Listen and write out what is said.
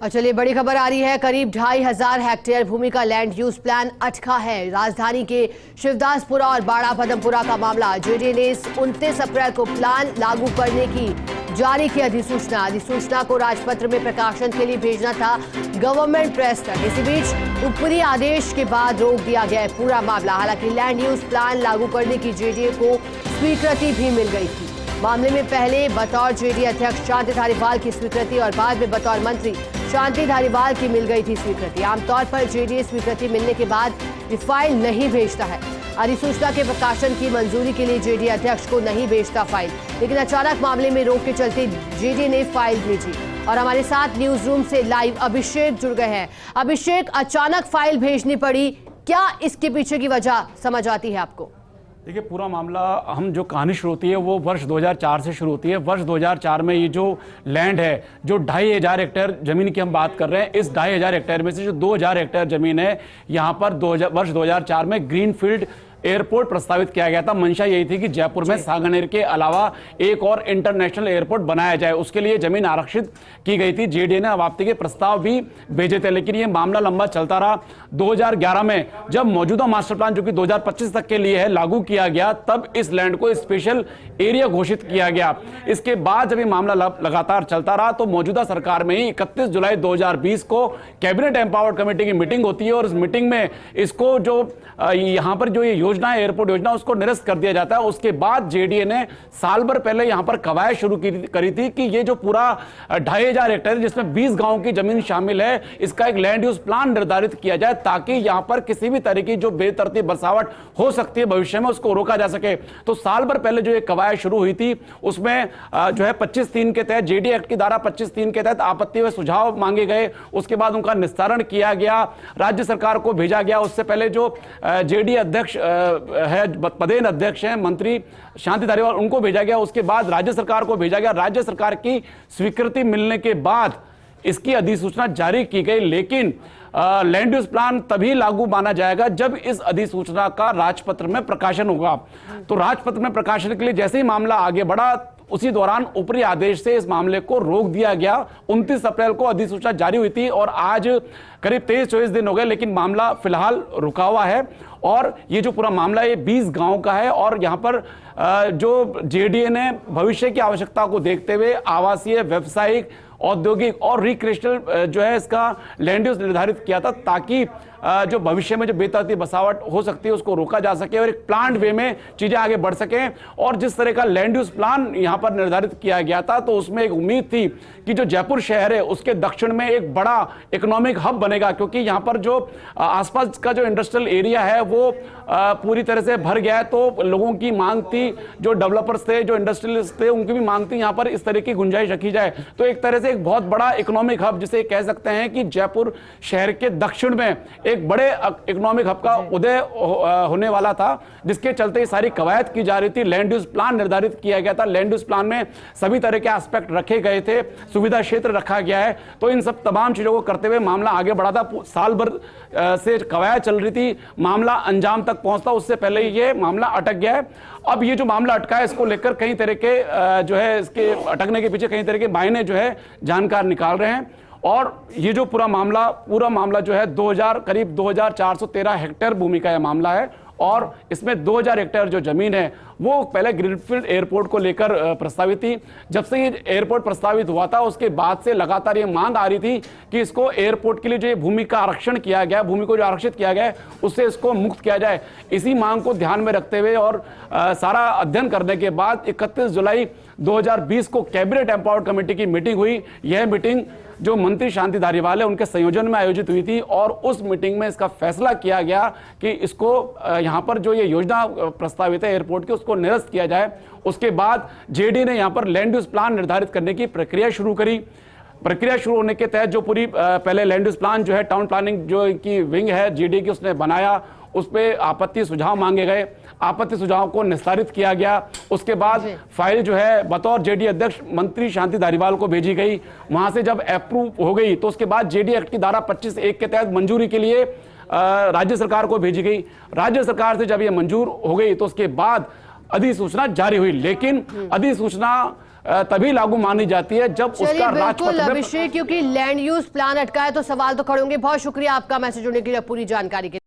और चलिए बड़ी खबर आ रही है। करीब 2500 हेक्टेयर भूमि का लैंड यूज प्लान अटका है। राजधानी के शिवदासपुरा और बाड़ा पदमपुरा का मामला। जेडीए ने 29 अप्रैल को प्लान लागू करने की जारी की अधिसूचना को राजपत्र में प्रकाशन के लिए भेजना था गवर्नमेंट प्रेस तक। इसी बीच ऊपरी आदेश के बाद रोक दिया गया है पूरा मामला। हालांकि लैंड यूज प्लान लागू करने की जेडीए को स्वीकृति भी मिल गई थी। मामले में पहले बतौर जेडीए अध्यक्ष शांति धारीवाल की स्वीकृति और बाद में बतौर मंत्री शांति धारीवाल की मिल गई थी स्वीकृति। आमतौर पर जेडीए स्वीकृति मिलने के बाद ये फाइल नहीं भेजता है। अधिसूचना के प्रकाशन की मंजूरी के लिए जेडीए अध्यक्ष को नहीं भेजता फाइल, लेकिन अचानक मामले में रोक के चलते जेडीए ने फाइल भेजी। और हमारे साथ न्यूज रूम से लाइव अभिषेक जुड़ गए हैं। अभिषेक, अचानक फाइल भेजनी पड़ी, क्या इसके पीछे की वजह समझ आती है आपको? देखिए, पूरा मामला हम जो कहानी शुरू होती है वो वर्ष 2004 से शुरू होती है। वर्ष 2004 में ये जो लैंड है, जो 2500 हेक्टेयर जमीन की हम बात कर रहे हैं, इस 2500 हेक्टेयर में से जो 2000 हेक्टेयर जमीन है, यहाँ पर वर्ष 2004 में ग्रीनफील्ड एयरपोर्ट प्रस्तावित किया गया था। मंशा यही थी कि जयपुर में सांगानेर के अलावा एक और इंटरनेशनल एयरपोर्ट बनाया जाए, उसके लिए जमीन आरक्षित की गई थी। जेडीए ने अवाप्ति के प्रस्ताव भी भेजे थे, लेकिन यह मामला लंबा चलता रहा। 2011 में जब मौजूदा मास्टर प्लान जो कि 2025 तक के लिए है लागू किया गया, तब इस लैंड को स्पेशल एरिया घोषित किया गया। इसके बाद जब ये मामला लगातार चलता रहा तो मौजूदा सरकार में ही 31 जुलाई 2020 को कैबिनेट एम्पावर्ड कमेटी की मीटिंग होती है और इस मीटिंग में इसको जो यहाँ पर जो ये योजना है, एयरपोर्ट योजना, उसको निरस्त कर दिया जाता है। उसके बाद जेडीए ने साल भर पहले यहां पर कवायद शुरू करी थी कि ये जो पूरा 2500 हेक्टेयर जिसमें 20 गांव की जमीन शामिल है, इसका एक लैंड यूज प्लान निर्धारित किया जाए ताकि यहां पर किसी भी तरह की जो बेतरतीब बसावट हो सकती है भविष्य में उसको रोका जा सके। तो साल भर पहले जो ये कवायद शुरू हुई थी उसमें जो है 25(3) के तहत, जेडीए एक्ट की धारा 25(3) के तहत आपत्ति व सुझाव मांगे गए। उसके बाद उनका निस्तारण किया गया, राज्य सरकार को भेजा गया। उससे पहले जो जेडीए अध्यक्ष है, पदेन अध्यक्ष हैं मंत्री शांति धारीवाल, उनको भेजा गया। उसके बाद राज्य सरकार को भेजा गया। राज्य सरकार की स्वीकृति मिलने के बाद इसकी अधिसूचना जारी की गई, लेकिन लैंड यूज प्लान तभी लागू माना जाएगा जब इस अधिसूचना का राजपत्र में प्रकाशन होगा। तो राजपत्र में प्रकाशन के लिए जैसे ही मामला आगे बढ़ा, उसी दौरान ऊपरी आदेश से इस मामले को रोक दिया गया। 29 अप्रैल को अधिसूचना जारी हुई थी और आज करीब 23-24 दिन हो गए, लेकिन मामला फिलहाल रुका हुआ है। और ये जो पूरा मामला है 20 गांव का है और यहाँ पर जो जेडीए ने भविष्य की आवश्यकता को देखते हुए आवासीय, व्यावसायिक, औद्योगिक और रिक्रिएशनल जो है इसका लैंड यूज निर्धारित किया था ताकि जो भविष्य में जो बेतरतीब बसावट हो सकती है उसको रोका जा सके और एक प्लान्ड वे में चीजें आगे बढ़ सकें। और जिस तरह का लैंड यूज प्लान यहां पर निर्धारित किया गया था तो उसमें एक उम्मीद थी कि जो जयपुर शहर है उसके दक्षिण में एक बड़ा इकोनॉमिक हब बनेगा, क्योंकि यहां पर जो आसपास का जो इंडस्ट्रियल एरिया है वो पूरी तरह से भर गया है। तो लोगों की मांग थी, जो डेवलपर्स थे, जो इंडस्ट्रियलिस्ट थे, उनकी भी मांग थी यहाँ पर इस तरह की गुंजाइश रखी जाए। तो एक तरह से एक बहुत बड़ा इकोनॉमिक हब, जिसे कह सकते हैं कि जयपुर शहर के दक्षिण में एक बड़े इकोनॉमिक हब का उदय होने वाला था, जिसके चलते सारी कवायद की जा रही थी। लैंड यूज प्लान निर्धारित किया गया था। लैंड यूज प्लान में सभी तरह के एस्पेक्ट रखे गए थे, सुविधा क्षेत्र रखा गया है। तो इन सब तमाम चीजों को करते हुए मामला आगे बढ़ा था। साल भर से कवायद चल रही थी, मामला अंजाम तक पहुंचता, उससे पहले ये मामला अटक गया है। अब ये जो मामला अटका है इसको लेकर कई तरह के जो है इसके अटकने के पीछे कई तरह के मायने जो है जानकार निकाल रहे हैं। और ये जो पूरा मामला जो है करीब 2413 हेक्टेयर भूमि का यह मामला है और इसमें 2000 हेक्टेयर जो जमीन है वो पहले ग्रीनफील्ड एयरपोर्ट को लेकर प्रस्तावित थी। जब से ये एयरपोर्ट प्रस्तावित हुआ था उसके बाद से लगातार ये मांग आ रही थी कि इसको एयरपोर्ट के लिए जो भूमि का आरक्षण किया गया, भूमि को जो आरक्षित किया गया है उससे इसको मुक्त किया जाए। इसी मांग को ध्यान में रखते हुए और सारा अध्ययन करने के बाद 31 जुलाई 2020 को कैबिनेट एम्पावर्ड कमेटी की मीटिंग हुई। यह मीटिंग जो मंत्री शांति धारीवाल है उनके संयोजन में आयोजित हुई थी और उस मीटिंग में इसका फैसला किया गया कि इसको यहाँ पर जो ये योजना प्रस्तावित है एयरपोर्ट की उसको निरस्त किया जाए। उसके बाद जेडीए ने यहाँ पर लैंड यूज प्लान निर्धारित करने की प्रक्रिया शुरू करी। प्रक्रिया शुरू होने के तहत जो पूरी पहले लैंड यूज प्लान जो है टाउन प्लानिंग जो की विंग है जेडीए की उसने बनाया, उस पर आपत्ति सुझाव मांगे गए, आपत्ति सुझाव को निस्तारित किया गया। उसके बाद फाइल जो है बतौर जेडीए अध्यक्ष मंत्री शांति धारीवाल को भेजी गई। वहां से जब अप्रूव हो गई तो उसके बाद जेडीए एक्ट की धारा 25(1) के तहत मंजूरी के लिए राज्य सरकार को भेजी गई। राज्य सरकार से जब ये मंजूर हो गई तो उसके बाद अधिसूचना जारी हुई, लेकिन अधिसूचना तभी लागू मानी जाती है जब उसका बिल्कुल राजपत्र में। अभिषेक, क्योंकि लैंड यूज प्लान अटका है तो सवाल तो खड़े होंगे। बहुत शुक्रिया आपका मैसेज जोड़ने के लिए, पूरी जानकारी के लिए।